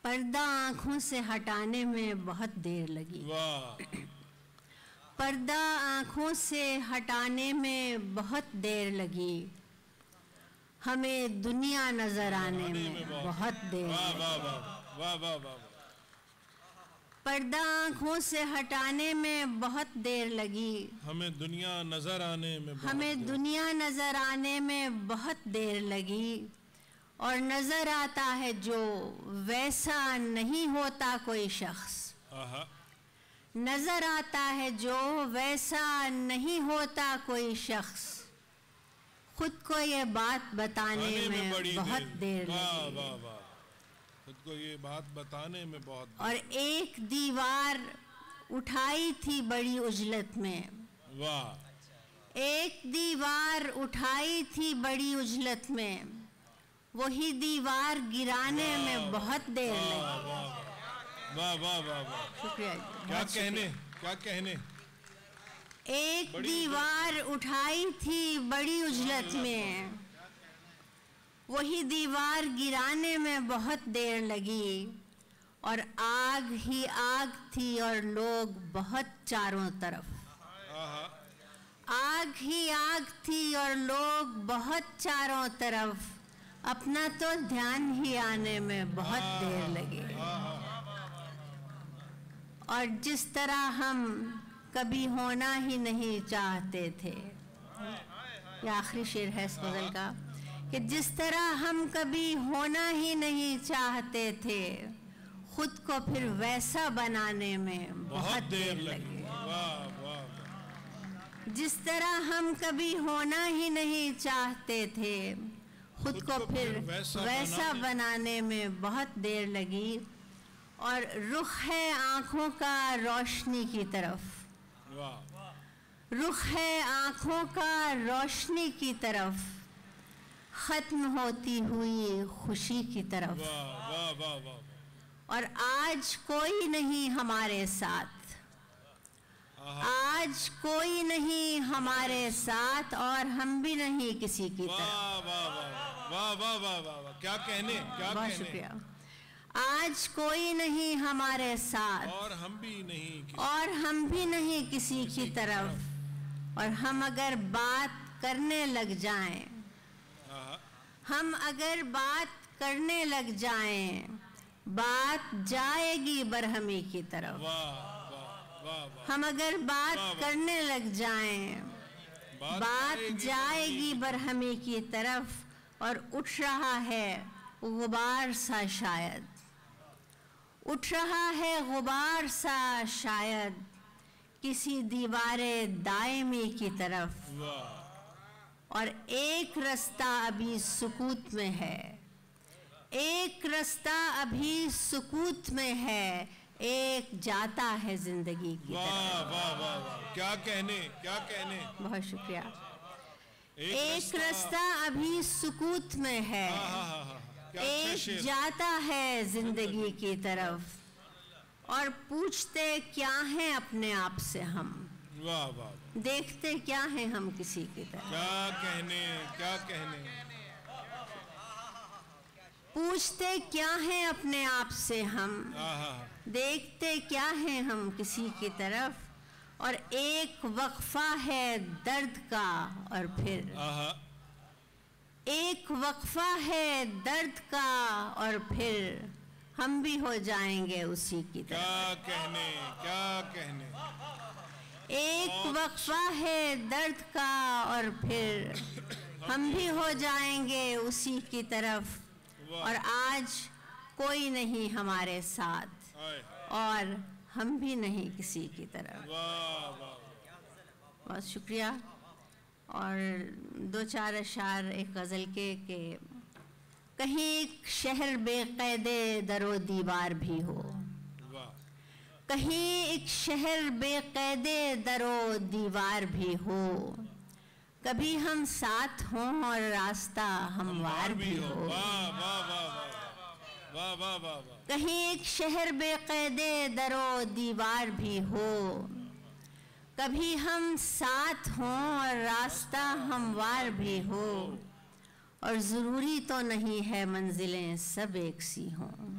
پردہ آنکھوں سے ہٹانے میں بہت دیر لگی. پردہ آنکھوں سے ہٹانے میں بہت دیر لگی. ہمیں دنیا نظر آنے میں بہت دیر لگی. پردہ آنکھوں سے ہٹانے میں بہت دیر لگی. ہمیں دنیا نظر آنے میں بہت دیر لگی. اور نظر آتا ہے جو ویسا نہیں ہوتا کوئی شخص. نظر آتا ہے جو ویسا نہیں ہوتا کوئی شخص. خود کو یہ بات بتانے میں بہت دیر لگی. خود کو یہ بات بتانے میں بہت دیر. اور ایک دیوار اٹھائی تھی بڑی عجلت میں. ایک دیوار اٹھائی تھی بڑی عجلت میں. وہی دیوار گرانے میں بہت دیر لگی. شکریہ. کیا کہنے. ایک دیوار اٹھائی تھی بڑی عجلت میں. وہی دیوار گرانے میں بہت دیر لگی. اور آگ ہی آگ تھی اور لوگ بہت چاروں طرف. آگ ہی آگ تھی اور لوگ بہت چاروں طرف. اپنا تو دھیان ہی آنے میں بہت دیر لگی. اور جس طرح ہم کبھی ہونا ہی نہیں چاہتے تھے. یہ آخری شعر ہے اس غزل کا کہ جس طرح ہم کبھی ہونا ہی نہیں چاہتے تھے. خود کو پھر ویسا بنانے میں بہت دیر لگی. جس طرح ہم کبھی ہونا ہی نہیں چاہتے تھے. خود کو پھر ویسا بنانے میں بہت دیر لگی. اور رخ ہے آنکھوں کا روشنی کی طرف. رخ ہے آنکھوں کا روشنی کی طرف. ختم ہوتی ہوئی خوشی کی طرف. اور آج کوئی نہیں ہمارے ساتھ. آج کوئی نہیں ہمارے ساتھ اور ہم بھی نہیں کسی کی طرف. کیا کہنے. بہت شکریہ. آج کوئی نہیں ہمارے ساتھ اور ہم بھی نہیں کسی کی طرف. اور ہم اگر بات کرنے لگ جائیں. ہم اگر بات کرنے لگ جائیں. بات جائے گی برہمی کی طرف. ہم اگر بات کرنے لگ جائیں. بات جائے گی برہمی کی طرف. اور اٹھ رہا ہے غبار سا شاید. اٹھ رہا ہے غبار سا شاید. کسی دیوار دائمی کی طرف. اور ایک رستہ ابھی سکوت میں ہے. ایک رستہ ابھی سکوت میں ہے. ایک جاتا ہے زندگی کی طرف. کیا کہنے. بہت شکریہ. ایک رستہ ابھی سکوت میں ہے. ایک جاتا ہے زندگی کی طرف. اور پوچھتے کیا ہیں اپنے آپ سے ہم. دیکھتے کیا ہیں ہم کسی کی طرف. کیا کہنے. پوچھتے کیا ہیں اپنے آپ سے ہم. دیکھتے کیا ہیں ہم کسی کی طرف. اور ایک وقفہ ہے درد کا اور پھر. ایک وقفہ ہے درد کا اور پھر ہم بھی ہو جائیں گے اسی کی طرف. کیا کہنے. ایک وقفہ ہے درد کا اور پھر ہم بھی ہو جائیں گے اسی کی طرف. اور آج کوئی نہیں ہمارے ساتھ اور ہم بھی نہیں کسی کی طرف. بہت شکریہ. اور دو چار اشعار ایک غزل کے کہ کہیں ایک شہر بے قید در و دیوار بھی ہو. کہیں ایک شہر بے قید در و دیوار بھی ہو. کبھی ہم ساتھ ہوں اور راستہ ہموار بھی ہو. کہیں ایک شہر بے قید در و دیوار بھی ہو. کبھی ہم ساتھ ہوں اور راستہ ہموار بھی ہو. اور ضروری تو نہیں ہے منزلیں سب ایک سی ہوں.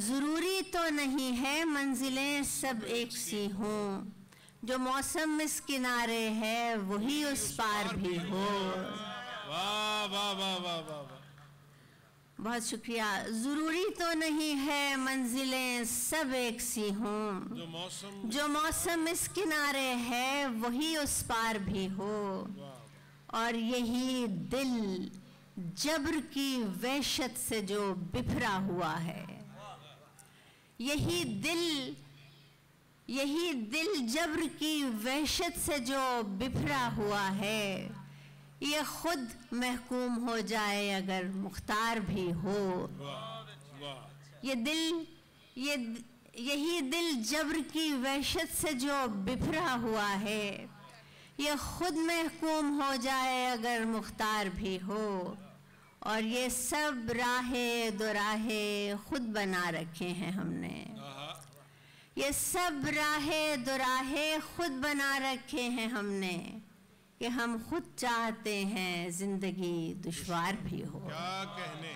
ضروری تو نہیں ہے منزلیں سب ایک سی ہوں، جو موسم اس کنارے ہے وہی اس پار بھی ہو. واہ واہ واہ واہ واہ واہ. بہت شکریہ. ضروری تو نہیں ہے منزلیں سب ایک سی ہوں، جو موسم اس کنارے ہے وہی اس پار بھی ہو. اور یہی دل جبر کی وحشت سے جو بپھرا ہوا ہے، یہی دل جبر کی وحشت سے جو بپھرا ہوا ہے، یہ خود محکوم ہو جائے اگر مختار بھی ہو. یہی دل جبر کی وحشت سے جو بپھرا ہوا ہے، یہ خود محکوم ہو جائے اگر مختار بھی ہو. اور یہ سب راہیں دو راہیں خود بنا رکھے ہیں ہم نے، یہ سب راہیں دو راہیں خود بنا رکھے ہیں ہم نے، کہ ہم خود چاہتے ہیں زندگی دشوار بھی ہو. کیا کہنے.